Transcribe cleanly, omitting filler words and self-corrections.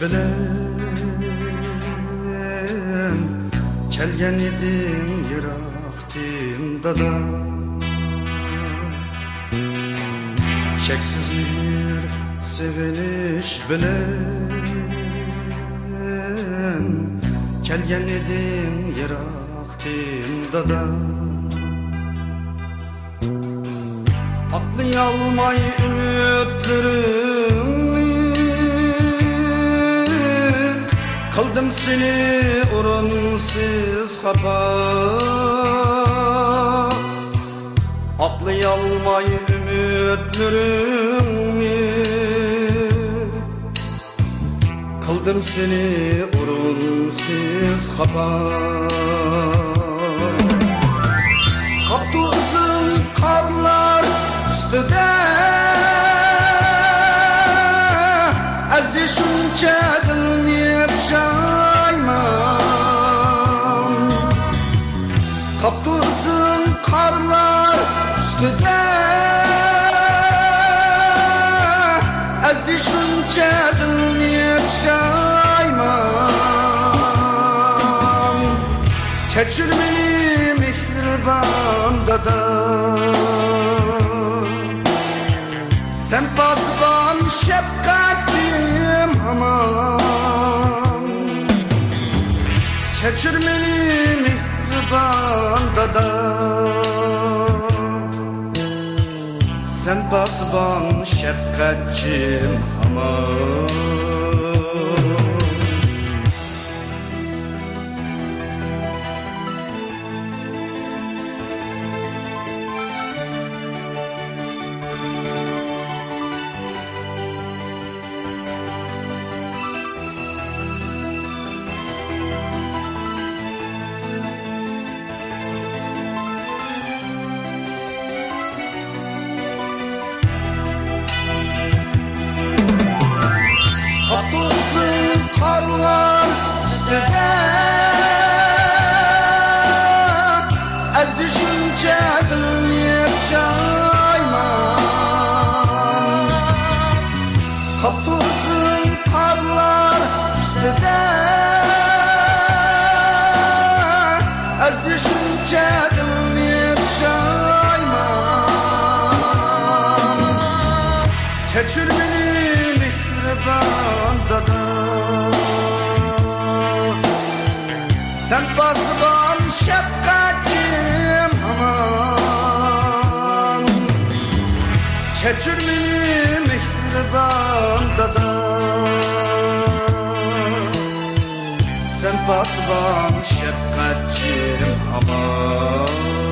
bilen kelgen idim yiraktimda da cheksiz bir sevinish bilen kelgen idim yiraktimda da Aqlayolmay ümitlerimni qildim seni o'rinsiz xafa Aqlayolmay ümitlerimni qildim seni o'rinsiz xafa Qapti uzun qarlar ustida azdi shuncha dilni yapshayman Qapti uzun qarlar ustida azdi shuncha dilni yapshayman Kechir meni mehribon dada Sen pasban şefkatim hamam Kechir meni mehribon dada Sen pasban şefkatim hamam Qarlar ustida azdi shuncha dilni yapshayman Qapti uzun qarlar ustida azdi shuncha dilni yapshayman Kechir meni mehribon dada Sen pasban şefkatim aman Kechir meni mehribon dada Sen pasban şefkatim aman